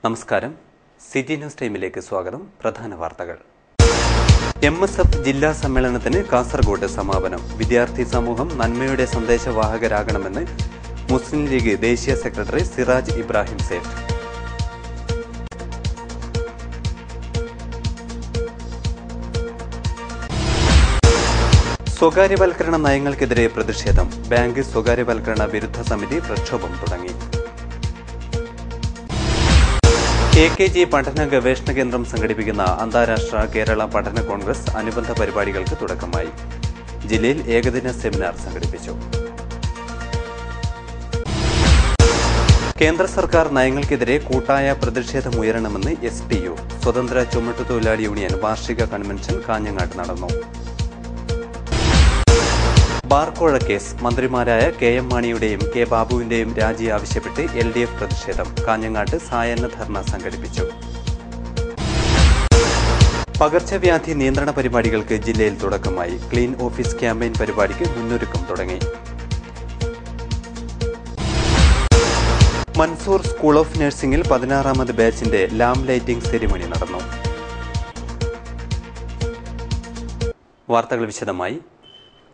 നമസ്കാരം. City news ടൈമിലേക്ക് സ്വാഗതം. പ്രധാന വാർത്തകൾ. MSF ജില്ലാ സമ്മേളനത്തിന് കാസർഗോഡ് സമാപനം. വിദ്യാർത്ഥി സമൂഹം നന്മയുടെ സന്ദേശവാഹകരാകണമെന്ന് മുസ്ലിം ലീഗ് ദേശീയ സെക്രട്ടറി സിറാജ് ഇബ്രാഹിം സേഠ്. സ്വകാര്യവൽക്കരണ നയങ്ങൾക്കെതിരെ പ്രതിഷേധം. ബാങ്ക് സ്വകാര്യവൽക്കരണ വിരുദ്ധ സമിതി പ്രക്ഷോഭം തുടങ്ങി. AKG പഠന ഗവേഷണ കേന്ദ്രം സംഘടിപ്പിക്കുന്ന അന്താരാഷ്ട്ര കേരള പഠന കോൺഗ്രസ് അനുബന്ധ പരിപാടികൾക്ക് തുടക്കമായി. ജില്ലയിൽ ഏകദിന സെമിനാർ സംഘടിപ്പിച്ചു. കേന്ദ്ര സർക്കാർ നയങ്ങൾക്കെതിരെ കൂട്ടായ പ്രതിഷേധമുയരണമെന്ന് STU. സ്വതന്ത്ര ചുമട്ടുതൊഴിലാളി യൂണിയൻ വാർഷിക കൺവെൻഷൻ കാഞ്ഞങ്ങാട്ട് നടന്നു. ബാർക്കോഴ കേസ്. മന്ത്രിമാരായ KM മാണിയുടെയും K ബാബുവിന്റെയും രാജി ആവശ്യപ്പെട്ട് LDF പ്രതിഷേധം. കാഞ്ഞങ്ങാട്ട് സായാഹ്ന ധർണ സംഘടിപ്പിച്ചു. പകർച്ചവ്യാധി നിയന്ത്രണ പരിപാടികൾക്ക് ജില്ലയിൽ തുടക്കമായി. ക്ലീൻ ഓഫീസ് ക്യാമ്പയിൻ പരിപാടിക്ക് മുന്നൊരുക്കം തുടങ്ങി. മൻസൂർ സ്കൂൾ ഓഫ് നഴ്സിംഗിൽ 16ാമത് ബാച്ചിന്റെ ലാംപ് ലൈറ്റിംഗ് സെറിമണി നടന്നു. വാർത്തകൾ വിശദമായി.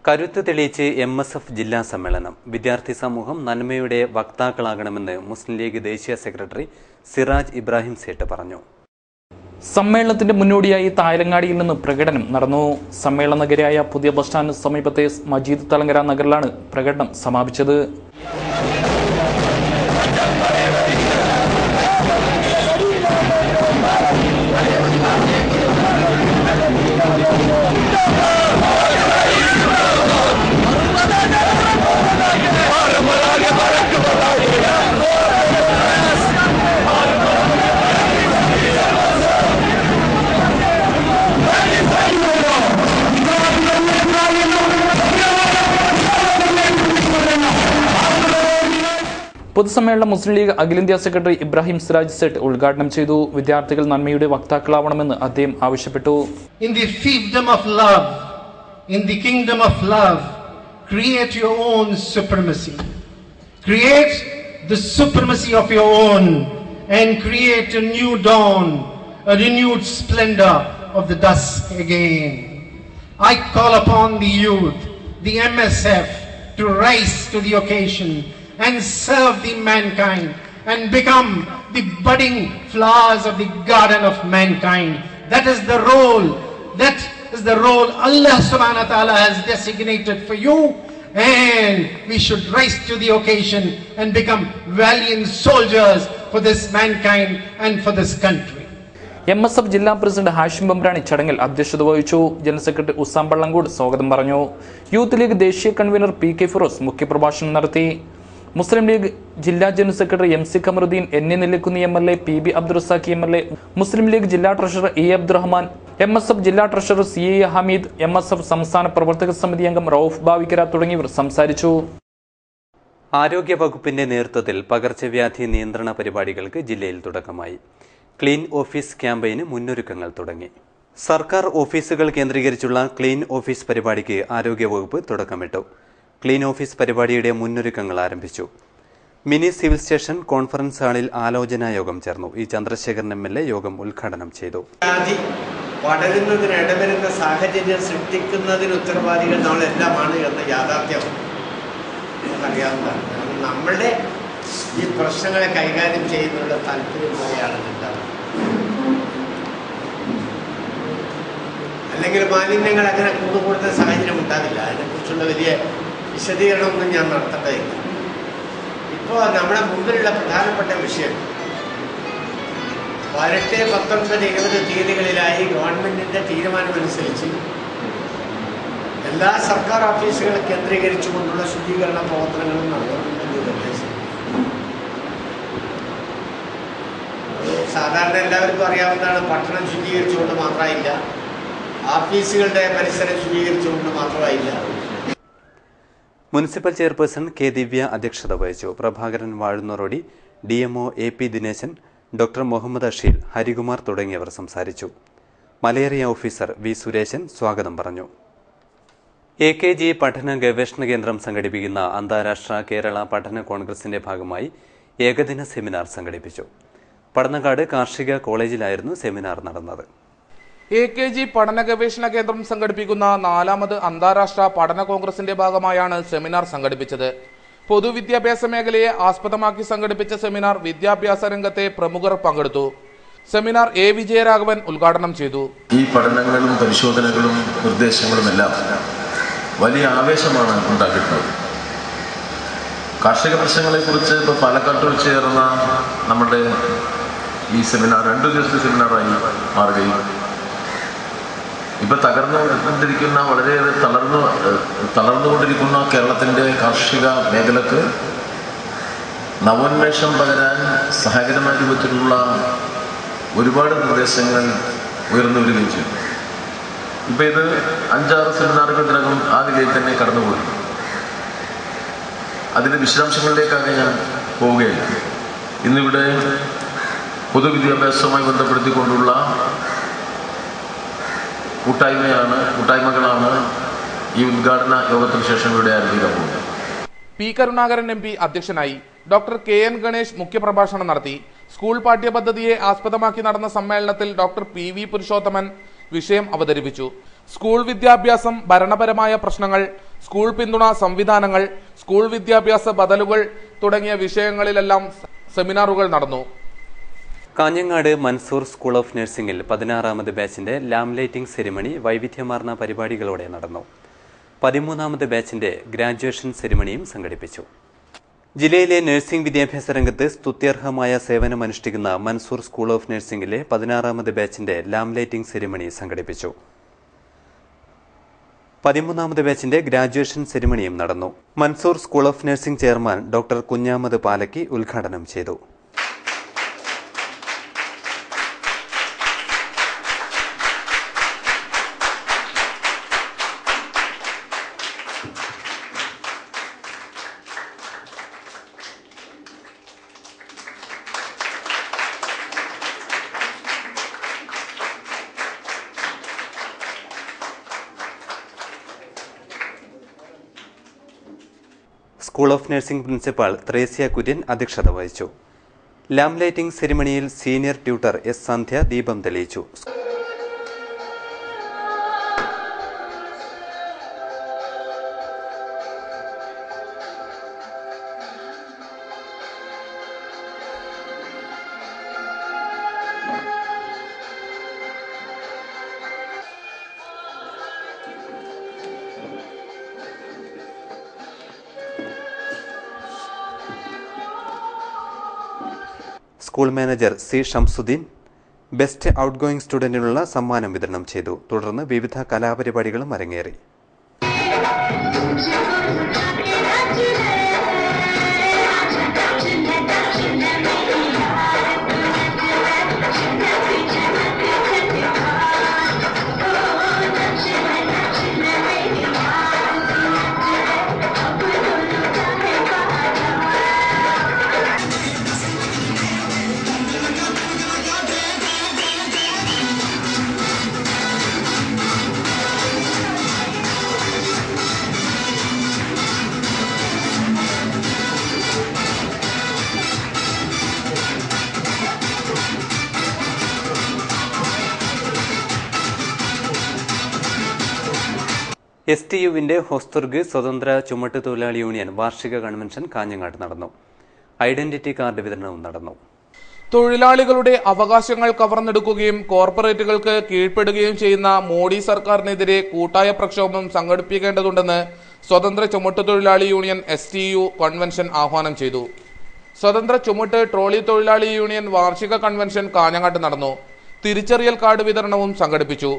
കരുത്ത് തെളിയിച്ച് MSF ജില്ലാ സമ്മേളനം. വിദ്യാർത്ഥി സമൂഹം നന്മയുടെ വക്താക്കളാകണമെന്ന് മുസ്ലിം ലീഗ് ദേശീയ സെക്രട്ടറി സിറാജ് ഇബ്രാഹിം സേഠ് പറഞ്ഞു. സമ്മേളനത്തിന്റെ മുന്നോടിയായി തായലങ്ങാടിയിൽ നിന്ന് പ്രകടനം നടന്നു. സമ്മേളന നഗരിയായ പുതിയ ബസ് സ്റ്റാൻഡിന് സമീപത്തെ മജീദ് തലങ്കര നഗറിലാണ് പ്രകടനം സമാപിച്ചത്. പൊതുസമ്മേളനം മുസ്ലിം ലീഗ് അഖിലേന്ത്യാ സെക്രട്ടറി ഇബ്രാഹിം സിറാജ് സേഠ് ഉദ്ഘാടനം ചെയ്തു. വിദ്യാർത്ഥികൾ നന്മയുടെ വക്താക്കളാവണമെന്ന് അദ്ദേഹം ആവശ്യപ്പെട്ടു. In the fiefdom of love, in the kingdom of love, create your own supremacy. Create the supremacy of your own and create a new dawn, a renewed splendor of the dusk again. I call upon the youth, the MSF, to rise to the occasion and serve the mankind and become the budding flowers of the garden of mankind. That is the role Allah subhanahu wa ta'ala has designated for you, and we should rise to the occasion and become valiant soldiers for this mankind and for this country. MSF ജില്ലാ president Hashim ബംബ്രാണി ചടങ്ങിൽ അധ്യക്ഷത വഹിച്ചു. General secretary Usam Pallankode സ്വാഗതം പറഞ്ഞു. Youth league ദേശീയ convener PK Firoz മുഖ്യപ്രഭാഷണം നടത്തി. മുസ്ലിം league ജില്ലാ general secretary MC Kamaruddin, NA നെല്ലിക്കുന്നി MLA, PB അബ്ദുറസാഖി MLA, മുസ്ലിം ലീഗ് ജില്ലാ ട്രഷറർ E അബ്ദുറഹ്മാൻ, MSF ജില്ലാ ട്രഷറർ CA ഹമീദ്, MSF സംസ്ഥാന പ്രവർത്തക സമിതി അംഗം റൌഫ് ബാവിക്കര തുടങ്ങിയവർ സംസാരിച്ചു. ആരോഗ്യ വകുപ്പിന്റെ നേതൃത്വത്തിൽ പകർച്ചവ്യാധി നിയന്ത്രണ പരിപാടികൾക്ക് ജില്ലയിൽ തുടക്കമായി. ക്ലീൻ ഓഫീസ് ക്യാമ്പയിന് മുന്നൊരുക്കങ്ങൾ തുടങ്ങി. സർക്കാർ ഓഫീസുകൾ കേന്ദ്രീകരിച്ചുള്ള ക്ലീൻ ഓഫീസ് പരിപാടിക്ക് ആരോഗ്യവകുപ്പ് തുടക്കമിട്ടു. ക്ലീൻ ഓഫീസ് പരിപാടിയുടെ മുന്നൊരുക്കങ്ങൾ ആരംഭിച്ചു. മിനി സിവിൽ സ്റ്റേഷൻ കോൺഫറൻസ് ഹാളിൽ ആലോചനാ യോഗം ചേർന്നു. E ചന്ദ്രശേഖരൻ MLA യോഗം ഉദ്ഘാടനം ചെയ്തു. പടരുന്നതിന് ഇടവരുന്ന സാഹചര്യം സൃഷ്ടിക്കുന്നതിന് ഉത്തരവാദികൾ നമ്മളെല്ലാമാണ് എന്ന യാഥാർത്ഥ്യം നമുക്കറിയാവുന്നതാണ്. നമ്മളുടെ ഈ പ്രശ്നങ്ങളെ കൈകാര്യം ചെയ്യുന്നതിനുള്ള താല്പര്യം പോലെയാണ് ഉണ്ടാവുന്നത്. അല്ലെങ്കിൽ മാലിന്യങ്ങൾ അങ്ങനെ കൂടുന്ന സാഹചര്യം ഉണ്ടാവില്ല. അതിനെക്കുറിച്ചുള്ള വലിയ വിശദീകരണമൊന്നും ഞാൻ നടത്തേണ്ടതില്ല. ഇപ്പോൾ നമ്മുടെ മുമ്പിലുള്ള പ്രധാനപ്പെട്ട വിഷയം 18, 19, 20 തീയതികളിലായി ഗവൺമെൻറ്റിൻ്റെ തീരുമാനമനുസരിച്ച് എല്ലാ സർക്കാർ ഓഫീസുകളെ കേന്ദ്രീകരിച്ചുകൊണ്ടുള്ള ശുചീകരണ പ്രവർത്തനങ്ങളും നടത്തണമെന്ന് നിർദ്ദേശം. സാധാരണ എല്ലാവർക്കും അറിയാവുന്നതാണ്. പട്ടണം ശുചീകരിച്ചുകൊണ്ട് മാത്രമായില്ല, ഓഫീസുകളുടെ പരിസരം ശുചീകരിച്ചുകൊണ്ട് മാത്രമായില്ല. മുനിസിപ്പൽ ചെയർപേഴ്സൺ K ദിവ്യ അധ്യക്ഷത വഹിച്ചു. Prabhakaran Vazhunnarodi, DMO AP Dineshan, doctor Muhammad Asheel, Harikumar തുടങ്ങിയവർ സംസാരിച്ചു. മലേറിയ ഓഫീസർ V സുരേശൻ സ്വാഗതം പറഞ്ഞു. AKG പഠന ഗവേഷണ കേന്ദ്രം സംഘടിപ്പിക്കുന്ന അന്താരാഷ്ട്ര കേരള പഠന കോൺഗ്രസിന്റെ ഭാഗമായി ഏകദിന സെമിനാർ സംഘടിപ്പിച്ചു. പടന്നക്കാട് കാർഷിക കോളേജിലായിരുന്നു സെമിനാർ നടന്നത്. AKG പഠന ഗവേഷണ കേന്ദ്രം സംഘടിപ്പിക്കുന്ന 4ാമത് അന്താരാഷ്ട്ര പഠന കോൺഗ്രസിന്റെ ഭാഗമായാണ് സെമിനാർ സംഘടിപ്പിച്ചത്. പൊതുവിദ്യാഭ്യാസ മേഖലയെ ആസ്പദമാക്കി സംഘടിപ്പിച്ച സെമിനാർ വിദ്യാഭ്യാസ രംഗത്തെ പ്രമുഖർ പങ്കെടുത്തു. Seminar A. വിജയരാഘവൻ ഉദ്ഘാടനം ചെയ്തു. ഈ പഠനങ്ങളും പരിശോധനകളും നിർദ്ദേശങ്ങളുമെല്ലാം വലിയ ആവേശമാണ് ഉണ്ടാക്കിയിട്ടുള്ളത്. കാർഷിക പ്രശ്നങ്ങളെക്കുറിച്ച് ഇപ്പോൾ പാലക്കാട്ട് വെച്ച് ചേർന്ന നമ്മുടെ ഈ സെമിനാർ 2 ദിവസത്തെ സെമിനാറായി മാറുകയും ഇപ്പോൾ തകർന്നുകൊണ്ടിരിക്കുന്ന വളരെയേറെ തളർന്നുകൊണ്ടിരിക്കുന്ന കേരളത്തിൻ്റെ കാർഷിക മേഖലക്ക് നവോന്മേഷം പകരാൻ സഹായകരമായ രൂപത്തിലുള്ള ഒരുപാട് നിർദ്ദേശങ്ങൾ ഉയർന്നു വരികയും ചെയ്തു. ഇപ്പോൾ ഇത് 5-6 സെമിനാറുകൾക്കിനകം ആ നിലയിൽ തന്നെ കടന്നുപോയി. അതിൻ്റെ വിശദാംശങ്ങളിലേക്കാണ് ഞാൻ പോവുകയില്ല. ഇന്നിവിടെ പൊതുവിദ്യാഭ്യാസവുമായി ബന്ധപ്പെടുത്തിക്കൊണ്ടുള്ള കൂട്ടായ്മകളാണ് ഈ ഉദ്ഘാടന യോഗത്തിന് ശേഷം ഇവിടെ ആരംഭിക്കാൻ പോകുന്നത്. P. കരുണാകരൻ MP അധ്യക്ഷനായി. ഡോക്ടർ KN ഗണേഷ് മുഖ്യപ്രഭാഷണം നടത്തി. സ്കൂൾ പാഠ്യപദ്ധതിയെ ആസ്പദമാക്കി നടന്ന സമ്മേളനത്തിൽ ഡോക്ടർ PV പുരുഷോത്തമൻ വിഷയം അവതരിപ്പിച്ചു. സ്കൂൾ വിദ്യാഭ്യാസം, ഭരണപരമായ പ്രശ്നങ്ങൾ, സ്കൂൾ പിന്തുണ സംവിധാനങ്ങൾ, സ്കൂൾ വിദ്യാഭ്യാസ ബദലുകൾ തുടങ്ങിയ വിഷയങ്ങളിലെല്ലാം സെമിനാറുകൾ നടന്നു. കാഞ്ഞങ്ങാട് മൻസൂർ സ്കൂൾ ഓഫ് നഴ്സിംഗിൽ 16ാമത് ബാച്ചിന്റെ ലാംലൈറ്റിംഗ് സെറിമണി വൈവിധ്യമാർന്ന പരിപാടികളോടെ നടന്നു. 13ാമത് ബാച്ചിന്റെ ഗ്രാജുവേഷൻ സെറിമണിയും സംഘടിപ്പിച്ചു. ജില്ലയിലെ നഴ്സിംഗ് വിദ്യാഭ്യാസ രംഗത്ത് സ്തുത്യർഹമായ സേവനമനുഷ്ഠിക്കുന്ന മൻസൂർ സ്കൂൾ ഓഫ് നഴ്സിംഗിലെ 16ാമത് ബാച്ചിന്റെ ലാംലൈറ്റിംഗ് സെറിമണി സംഘടിപ്പിച്ചു. 13ാമത് ബാച്ചിന്റെ ഗ്രാജുവേഷൻ സെറിമണിയും നടന്നു. Mansoor school of nursing chairman doctor Kunhamath Palakki ഉദ്ഘാടനം ചെയ്തു. School of nursing principal Thresia Kurian അധ്യക്ഷത വഹിച്ചു. ലാംലൈറ്റിംഗ് സെറിമണിയിൽ സീനിയർ ട്യൂട്ടർ S. സന്ധ്യ ദീപം തെളിയിച്ചു. School manager C. Shamsuddin best out going സ്റ്റുഡന്റിനുള്ള സമ്മാനം വിതരണം ചെയ്തു. തുടർന്ന് വിവിധ കലാപരിപാടികളും അരങ്ങേറി. STUവിന്റെ ഹോസ്തുർഗ് സ്വതന്ത്ര ചുമട്ട് തൊഴിലാളി യൂണിയൻ വാർഷിക കൺവെൻഷൻ കാഞ്ഞങ്ങാട് നടന്നു. ഐഡന്റിറ്റി കാർഡ് വിതരണവും നടന്നു. തൊഴിലാളികളുടെ അവകാശങ്ങൾ കവർന്നെടുക്കുകയും കോർപ്പറേറ്റുകൾക്ക് കീഴ്പ്പെടുകയും ചെയ്യുന്ന മോഡി സർക്കാരിനെതിരെ കൂട്ടായ പ്രക്ഷോഭം സംഘടിപ്പിക്കേണ്ടതുണ്ടെന്ന് സ്വതന്ത്ര ചുമട്ട് തൊഴിലാളി യൂണിയൻ STU കൺവെൻഷൻ ആഹ്വാനം ചെയ്തു. സ്വതന്ത്ര ചുമട്ട് ട്രോളി തൊഴിലാളി യൂണിയൻ വാർഷിക കൺവെൻഷൻ കാഞ്ഞങ്ങാട്ട് നടന്നു. തിരിച്ചറിയൽ കാർഡ് വിതരണവും സംഘടിപ്പിച്ചു.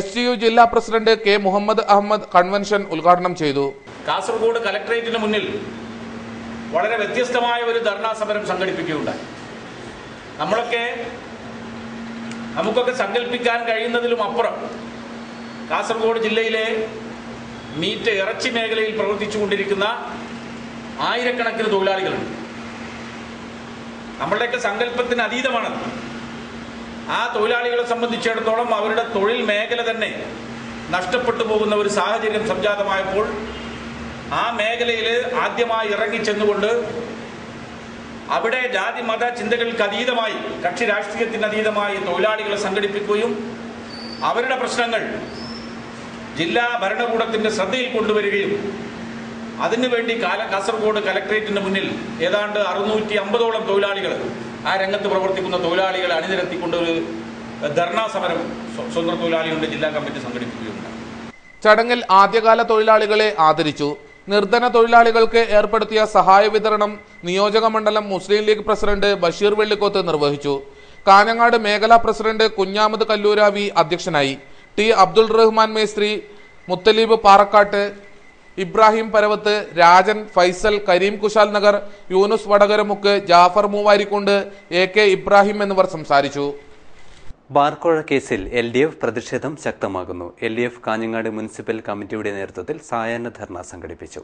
STU ജില്ലാ president K. Muhammad Ahmed convention ഉദ്ഘാടനം ചെയ്തു. കാസർഗോഡ് കലക്ടറേറ്റിന് മുന്നിൽ വളരെ വ്യത്യസ്തമായ ഒരു ധർണാ സമരം സംഘടിപ്പിക്കുകയുണ്ടായി. നമുക്കൊക്കെ സങ്കല്പിക്കാൻ കഴിയുന്നതിലും അപ്പുറം കാസർഗോഡ് ജില്ലയിലെ മീറ്റ് ഇറച്ചി മേഖലയിൽ പ്രവർത്തിച്ചുകൊണ്ടിരിക്കുന്ന ആയിരക്കണക്കിന് തൊഴിലാളികളുണ്ട്. നമ്മളുടെയൊക്കെ സങ്കല്പത്തിന് അതീതമാണ്. ആ തൊഴിലാളികളെ സംബന്ധിച്ചിടത്തോളം അവരുടെ തൊഴിൽ മേഖല തന്നെ നഷ്ടപ്പെട്ടു പോകുന്ന ഒരു സാഹചര്യം സംജാതമായപ്പോൾ ആ മേഖലയിൽ ആദ്യമായി ഇറങ്ങിച്ചെന്നുകൊണ്ട് അവിടെ ജാതി മത ചിന്തകൾക്ക് അതീതമായി, കക്ഷി രാഷ്ട്രീയത്തിന് അതീതമായി തൊഴിലാളികളെ സംഘടിപ്പിക്കുകയും അവരുടെ പ്രശ്നങ്ങൾ ജില്ലാ ഭരണകൂടത്തിന്റെ ശ്രദ്ധയിൽ കൊണ്ടുവരികയും അതിനുവേണ്ടി കാസർഗോഡ് കലക്ട്രേറ്റിന് മുന്നിൽ ഏതാണ്ട് 650ഓളം തൊഴിലാളികൾ, ആ രംഗത്ത് പ്രവർത്തിക്കുന്ന തൊഴിലാളികളെ അണിനിരത്തിക്കൊണ്ട് ഒരു ധർണാ സമരം സ്വതന്ത്ര തൊഴിലാളികളുടെ ജില്ലാ കമ്മിറ്റി സംഘടിപ്പിക്കുകയുണ്ടായി. ചടങ്ങിൽ ആദ്യകാല തൊഴിലാളികളെ ആദരിച്ചു. നിർധന തൊഴിലാളികൾക്ക് ഏർപ്പെടുത്തിയ സഹായ വിതരണം നിയോജക മണ്ഡലം മുസ്ലിം ലീഗ് പ്രസിഡന്റ് ബഷീർ വെള്ളിക്കോത്ത് നിർവഹിച്ചു. കാഞ്ഞങ്ങാട് മേഖലാ പ്രസിഡന്റ് കുഞ്ഞാമത് കല്ലൂരാവി അധ്യക്ഷനായി. ടി അബ്ദുൾ റഹ്മാൻ മേസ്ത്രി, മുത്തലീബ് പാറക്കാട്ട്, ഇബ്രാഹിം പരവത്ത്, രാജൻ, ഫൈസൽ, കരീം കുശാൽ നഗർ, യൂനുസ് വടകരമുക്ക്, ജാഫർ മൂവാരിക്കുണ്ട്, AK ഇബ്രാഹിം എന്നിവർ സംസാരിച്ചു. ബാർക്കോഴ കേസിൽ LDF പ്രതിഷേധം ശക്തമാകുന്നു. LDF കാഞ്ഞങ്ങാട് മുനിസിപ്പൽ കമ്മിറ്റിയുടെ നേതൃത്വത്തിൽ സായാഹ്ന ധർണ സംഘടിപ്പിച്ചു.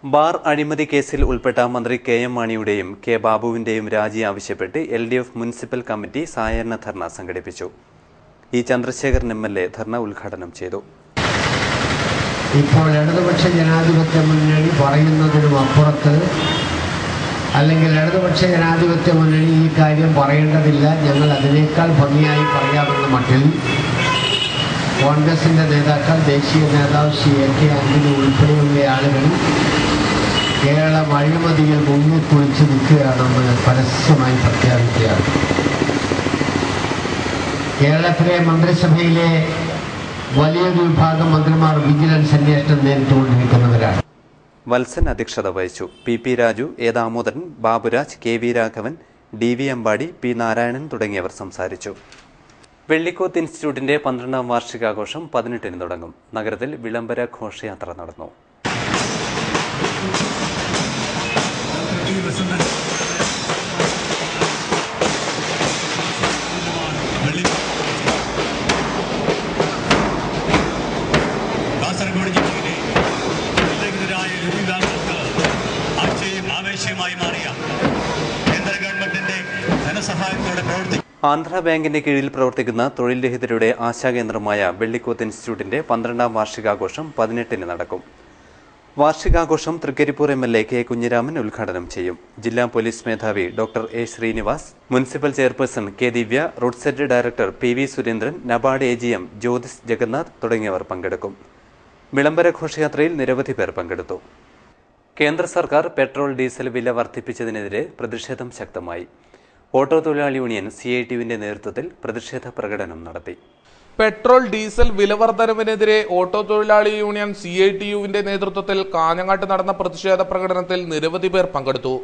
ബാർ അഴിമതി കേസിൽ ഉൾപ്പെട്ട മന്ത്രി KM മാണിയുടെയും K ബാബുവിന്റെയും രാജി ആവശ്യപ്പെട്ട് LDF മുനിസിപ്പൽ കമ്മിറ്റി സായാഹ്ന ധർണ സംഘടിപ്പിച്ചു. E ചന്ദ്രശേഖരൻ MLA ധർണ ഉദ്ഘാടനം ചെയ്തു. ഇപ്പോൾ ഇടതുപക്ഷ ജനാധിപത്യ മുന്നണി പറയുന്നതിനും അപ്പുറത്ത്, അല്ലെങ്കിൽ ഇടതുപക്ഷ ജനാധിപത്യ മുന്നണി ഈ കാര്യം പറയേണ്ടതില്ല, ഞങ്ങൾ അതിനേക്കാൾ ഭംഗിയായി പറയാമെന്ന മട്ടിൽ കോൺഗ്രസിൻ്റെ നേതാക്കൾ, ദേശീയ നേതാവ് ശ്രീ AK ആന്റണി ഉൾപ്പെടെയുള്ള ആളുകൾ കേരളം അഴിമതിയിൽ മുങ്ങിക്കുളിച്ച് നിൽക്കുകയാണെന്ന് പരസ്യമായി പ്രഖ്യാപിക്കുകയാണ്. കേരളത്തിലെ മന്ത്രിസഭയിലെ വലിയൊരു വിഭാഗം മന്ത്രിമാർ വിജിലൻസ് അന്വേഷണം നേരിട്ടുകൊണ്ടിരിക്കുന്നവരാണ്. വത്സൻ അധ്യക്ഷത വഹിച്ചു. PP Raju, A Damodaran, Baburaj, KV Raghavan, DV Ambadi, P Narayanan തുടങ്ങിയവർ സംസാരിച്ചു. വെള്ളിക്കോത്ത് ഇൻസ്റ്റിറ്റ്യൂട്ടിന്റെ 12ാം വാർഷികാഘോഷം 18-ന് തുടങ്ങും. നഗരത്തിൽ വിളംബര ഘോഷയാത്ര നടന്നു. ആന്ധ്ര ബാങ്കിന്റെ കീഴിൽ പ്രവർത്തിക്കുന്ന തൊഴിൽ രഹിതരുടെ ആശാകേന്ദ്രമായ വെള്ളിക്കോത്ത് ഇൻസ്റ്റിറ്റ്യൂട്ടിന്റെ 12ാം വാർഷികാഘോഷം 18-ന് നടക്കും. വാർഷികാഘോഷം തൃക്കരിപ്പൂർ MLA K കുഞ്ഞിരാമൻ ഉദ്ഘാടനം ചെയ്യും. ജില്ലാ പോലീസ് മേധാവി doctor A Srinivas, municipal chairperson K Divya, road set director PV Surendran, NABARD AGM Jyothis Jagannath തുടങ്ങിയവർ പങ്കെടുക്കും. വിളംബര ഘോഷയാത്രയിൽ നിരവധി പേർ പങ്കെടുത്തു. കേന്ദ്ര സർക്കാർ പെട്രോൾ ഡീസൽ വില വർദ്ധിപ്പിച്ചതിനെതിരെ പ്രതിഷേധം ശക്തമായി. ഓട്ടോ തൊഴിലാളി യൂണിയൻ CITUവിന്റെ നേതൃത്വത്തിൽ പ്രതിഷേധ പ്രകടനം നടത്തി. പെട്രോൾ ഡീസൽ വിലവർദ്ധനവിനെതിരെ ഓട്ടോ തൊഴിലാളി യൂണിയൻ CITUവിന്റെ നേതൃത്വത്തിൽ കാഞ്ഞങ്ങാട്ട് നടന്ന പ്രതിഷേധ പ്രകടനത്തിൽ നിരവധി പേർ പങ്കെടുത്തു.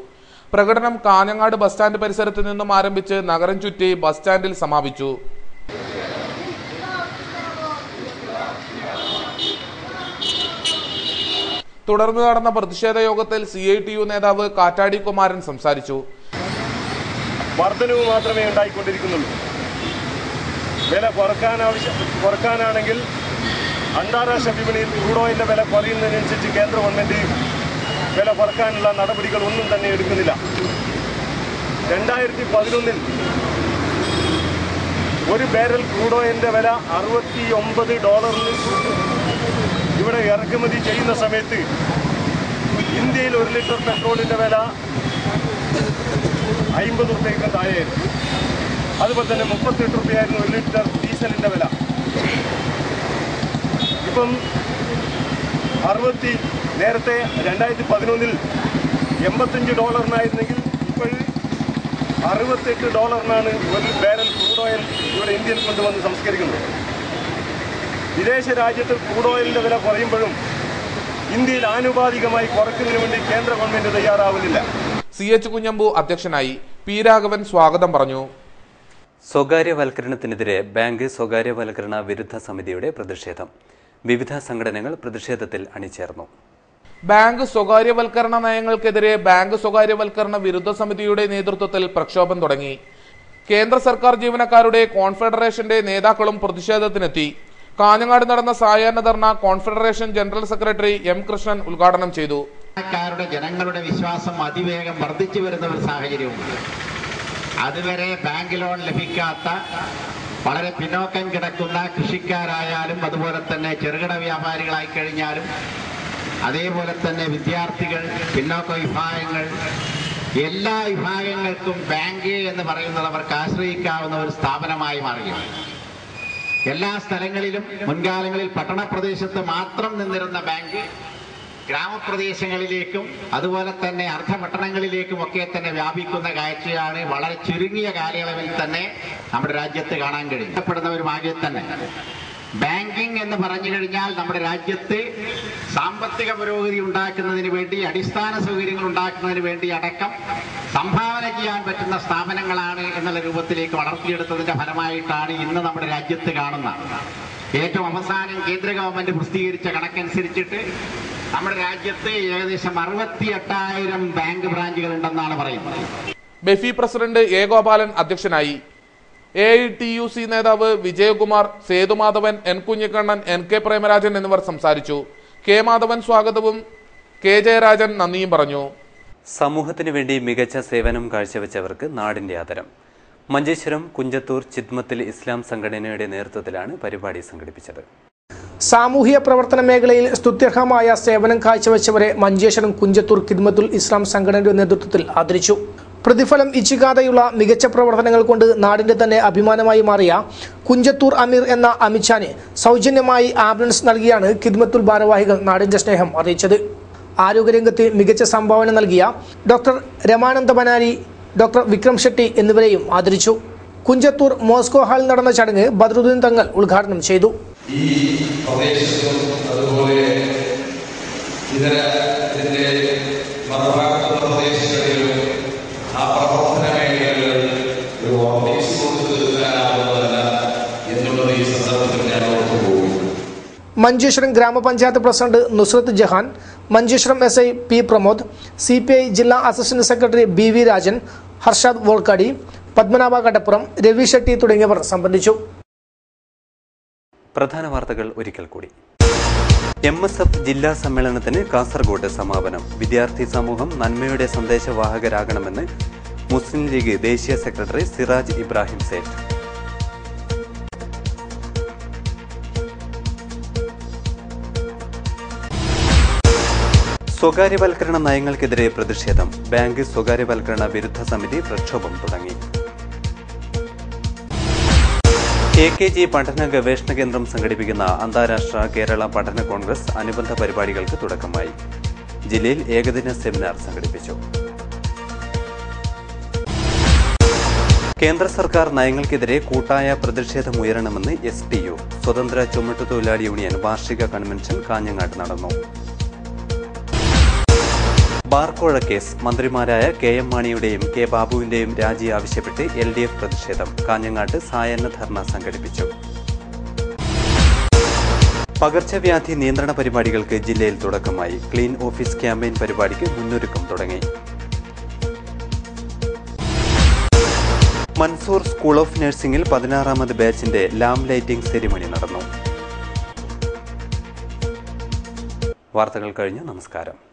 പ്രകടനം കാഞ്ഞങ്ങാട് ബസ് സ്റ്റാൻഡ് പരിസരത്ത് നിന്നും ആരംഭിച്ച് നഗരം ചുറ്റി ബസ് സ്റ്റാൻഡിൽ സമാപിച്ചു. തുടർന്ന് നടന്ന പ്രതിഷേധ യോഗത്തിൽ CITU നേതാവ് കാറ്റാടി കുമാരൻ സംസാരിച്ചു. വർധനവ് മാത്രമേ ഉണ്ടായിക്കൊണ്ടിരിക്കുന്നുള്ളൂ. വില കുറക്കാനാണെങ്കിൽ അന്താരാഷ്ട്ര വിപണിയിൽ ക്രൂഡ് ഓയിലിന്റെ വില കുറയുന്നതിനനുസരിച്ച് കേന്ദ്ര ഗവൺമെന്റ് വില കുറക്കാനുള്ള നടപടികളൊന്നും തന്നെ എടുക്കുന്നില്ല. 2011 ഒരു ബാരൽ ക്രൂഡ് ഓയിലിന്റെ വില $69 ഇവിടെ ഇറക്കുമതി ചെയ്യുന്ന സമയത്ത് ഇന്ത്യയിൽ 1 ലിറ്റർ പെട്രോളിന്റെ വില 50 രൂപയ്ക്ക് താഴെയായിരുന്നു. അതുപോലെ തന്നെ 38 രൂപയായിരുന്നു 1 ലിറ്റർ ഡീസലിന്റെ വില. ഇപ്പം നേരത്തെ 2011 $85 ഇപ്പോൾ $68 ഒരു ബാരൽ ക്രൂഡ് ഓയിൽ ഇവിടെ ഇന്ത്യയിൽ കൊണ്ടുവന്ന് സംസ്കരിക്കുന്നത്. വിദേശ രാജ്യത്ത് ക്രൂഡ് ഓയിലിന്റെ വില കുറയുമ്പോഴും ഇന്ത്യയിൽ ആനുപാതികമായി കുറയ്ക്കുന്നതിന് വേണ്ടി കേന്ദ്ര ഗവൺമെന്റ് തയ്യാറാവുന്നില്ല. CH കുഞ്ഞമ്പു അധ്യക്ഷനായി. P രാഘവൻ സ്വാഗതം പറഞ്ഞു. സ്വകാര്യവൽക്കരണത്തിനെതിരെ ബാങ്ക് സ്വകാര്യവൽക്കരണ വിരുദ്ധ സമിതിയുടെ പ്രതിഷേധം. വിവിധ സംഘടനകൾ പ്രതിഷേധത്തിൽ അണിചേർന്നു. ബാങ്ക് സ്വകാര്യവൽക്കരണ നയങ്ങൾക്കെതിരെ ബാങ്ക് സ്വകാര്യവൽക്കരണ വിരുദ്ധ സമിതിയുടെ നേതൃത്വത്തിൽ പ്രക്ഷോഭം തുടങ്ങി. കേന്ദ്ര സർക്കാർ ജീവനക്കാരുടെ കോൺഫെഡറേഷന്റെ നേതാക്കളും പ്രതിഷേധത്തിനെത്തി. കാഞ്ഞങ്ങാട് നടന്ന സായാഹ്ന dharna confederation general secretary M Krishnan ഉദ്ഘാടനം ചെയ്തു. ജനങ്ങളുടെ വിശ്വാസം അതിവേഗം വർദ്ധിച്ചു വരുന്ന ഒരു സാഹചര്യമുണ്ട്. അതുവരെ ബാങ്ക് ലോൺ ലഭിക്കാത്ത വളരെ പിന്നോക്കം കിടക്കുന്ന കൃഷിക്കാരായാലും അതുപോലെ തന്നെ ചെറുകിട വ്യാപാരികളായി കഴിഞ്ഞാലും അതേപോലെ തന്നെ വിദ്യാർത്ഥികൾ, പിന്നോക്ക വിഭാഗങ്ങൾ, എല്ലാ വിഭാഗങ്ങൾക്കും ബാങ്ക് എന്ന് പറയുന്നത് അവർക്ക് ആശ്രയിക്കാവുന്ന ഒരു സ്ഥാപനമായി മാറുകയാണ്. എല്ലാ സ്ഥലങ്ങളിലും മുൻകാലങ്ങളിൽ പട്ടണപ്രദേശത്ത് മാത്രം നിന്നിരുന്ന ബാങ്ക് ഗ്രാമപ്രദേശങ്ങളിലേക്കും അതുപോലെ തന്നെ അർദ്ധപട്ടണങ്ങളിലേക്കും ഒക്കെ തന്നെ വ്യാപിക്കുന്ന കാഴ്ചയാണ് വളരെ ചുരുങ്ങിയ കാലയളവിൽ തന്നെ നമ്മുടെ രാജ്യത്ത് കാണാൻ കഴിയപ്പെടുന്നവരുമാകെ തന്നെ. ബാങ്കിങ് എന്ന് പറഞ്ഞു കഴിഞ്ഞാൽ നമ്മുടെ രാജ്യത്ത് സാമ്പത്തിക പുരോഗതി ഉണ്ടാക്കുന്നതിന് വേണ്ടി, അടിസ്ഥാന സൗകര്യങ്ങൾ ഉണ്ടാക്കുന്നതിന് വേണ്ടി അടക്കം സംഭാവന ചെയ്യാൻ പറ്റുന്ന സ്ഥാപനങ്ങളാണ് എന്നുള്ള രൂപത്തിലേക്ക് വളർത്തിയെടുത്തതിന്റെ ഫലമായിട്ടാണ് ഇന്ന് നമ്മുടെ രാജ്യത്ത് കാണുന്ന ഏറ്റവും അവസാനം കേന്ദ്ര ഗവൺമെന്റ് പ്രസിദ്ധീകരിച്ച കണക്കനുസരിച്ചിട്ട് നമ്മുടെ രാജ്യത്ത് ഏകദേശം 68,000 ബാങ്ക് ബ്രാഞ്ചുകൾ ഉണ്ടെന്നാണ് പറയുന്നത്. ബെഫി പ്രസിഡന്റ് എ ഗോപാലൻ അധ്യക്ഷനായി. AITUC നേതാവ് വിജയകുമാർ, സേതുമാധവൻ, എൻ കുഞ്ഞിക്കണ്ണൻ, NK പ്രേമരാജൻ എന്നിവർ സംസാരിച്ചു. കെ മാധവൻ സ്വാഗതവും കെ ജയരാജൻ നന്ദിയും പറഞ്ഞു. സമൂഹത്തിനു വേണ്ടി മികച്ച സേവനം കാഴ്ചവെച്ചവർക്ക് നാടിന്റെ ആദരം. മഞ്ചേശ്വരം കുഞ്ചത്തൂർ ചിദ്മത്തിൽ ഇസ്ലാം സംഘടനയുടെ നേതൃത്വത്തിലാണ് പരിപാടി സംഘടിപ്പിച്ചത്. സാമൂഹ്യ പ്രവർത്തന മേഖലയിൽ സ്തുത്യർഹമായ സേവനം കാഴ്ചവെച്ചവരെ മഞ്ചേശ്വരം കുഞ്ചത്തൂർ ഖിദ്മത്തുൽ ഇസ്ലാം സംഘടനയുടെ നേതൃത്വത്തിൽ ആദരിച്ചു. പ്രതിഫലം ഇച്ഛിക്കാതെയുള്ള മികച്ച പ്രവർത്തനങ്ങൾ കൊണ്ട് നാടിന്റെ തന്നെ അഭിമാനമായി മാറിയ കുഞ്ചത്തൂർ അമീർ എന്ന അമിച്ചാന് സൗജന്യമായി ആംബുലൻസ് നൽകിയാണ് ഖിദ്മത്തുൽ ഭാരവാഹികൾ നാടിന്റെ സ്നേഹം അറിയിച്ചത്. ആരോഗ്യരംഗത്ത് മികച്ച സംഭാവന നൽകിയ ഡോക്ടർ രമാനന്ദ ബനാരി, ഡോക്ടർ വിക്രം ഷെട്ടി എന്നിവരെയും ആദരിച്ചു. കുഞ്ചത്തൂർ മോസ്കോ ഹാളിൽ നടന്ന ചടങ്ങ് ബദ്രുദ്ദീൻ തങ്ങൾ ഉദ്ഘാടനം ചെയ്തു. ഈ പ്രദേശത്തും അതുപോലെ ഇതര മറുഭാഗത്തുള്ള പ്രദേശങ്ങളിലും ആ പ്രവർത്തന മേഖലകളിൽ ഒരു ഓഫീസ് കൊടുത്തു തീർക്കാനാവുന്നതല്ല എന്നുള്ളത് ഈ സന്ദർഭത്തിൽ ഞാൻ ഓർത്തു പോകുന്നു. Manjeshwaram grama panchayat president Nusrath Jahan, Manjeshwaram SI P Pramod, CPI ജില്ലാ assistant secretary BV Rajan, Harshad Vorkady, Padmanabha Kadappuram, Ravi Shetty തുടങ്ങിയവർ സംബന്ധിച്ചു. പ്രധാന വാർത്തകൾ ഒരിക്കൽ കൂടി. MSF ജില്ലാ സമ്മേളനത്തിന് കാസർഗോഡ് സമാപനം. വിദ്യാർത്ഥി സമൂഹം നന്മയുടെ സന്ദേശവാഹകരാകണമെന്ന് മുസ്ലിം ലീഗ് ദേശീയ സെക്രട്ടറി സിറാജ് ഇബ്രാഹിം സേഠ്. സ്വകാര്യവൽക്കരണ നയങ്ങൾക്കെതിരെ പ്രതിഷേധം. ബാങ്ക് സ്വകാര്യവൽക്കരണ വിരുദ്ധ സമിതി പ്രക്ഷോഭം തുടങ്ങി. AKG പഠന ഗവേഷണ കേന്ദ്രം സംഘടിപ്പിക്കുന്ന അന്താരാഷ്ട്ര കേരള പഠന കോൺഗ്രസ് അനുബന്ധ പരിപാടികൾക്ക് തുടക്കമായി. ജില്ലയിൽ ഏകദിന സെമിനാർ സംഘടിപ്പിച്ചു. കേന്ദ്ര സർക്കാർ നയങ്ങൾക്കെതിരെ കൂട്ടായ പ്രതിഷേധമുയരണമെന്ന് STU. സ്വതന്ത്ര ചുമട്ടുതൊഴിലാളി യൂണിയൻ വാർഷിക കൺവെൻഷൻ കാഞ്ഞങ്ങാട്ട് നടന്നു. ബാർക്കോഴ കേസ്. മന്ത്രിമാരായ KM മാണിയുടെയും K ബാബുവിന്റെയും രാജി ആവശ്യപ്പെട്ട് LDF പ്രതിഷേധം. കാഞ്ഞങ്ങാട്ട് സായാഹ്ന ധർണ സംഘടിപ്പിച്ചു. പകർച്ചവ്യാധി നിയന്ത്രണ പരിപാടികൾക്ക് ജില്ലയിൽ തുടക്കമായി. ക്ലീൻ ഓഫീസ് ക്യാമ്പയിൻ പരിപാടിക്ക് മുന്നൊരുക്കം തുടങ്ങി. മൻസൂർ സ്കൂൾ ഓഫ് നഴ്സിംഗിൽ 16ാമത് ബാച്ചിന്റെ ലാം ലൈറ്റിംഗ് സെറിമണി നടന്നു. വാർത്തകൾ കഴിഞ്ഞു. നമസ്കാരം.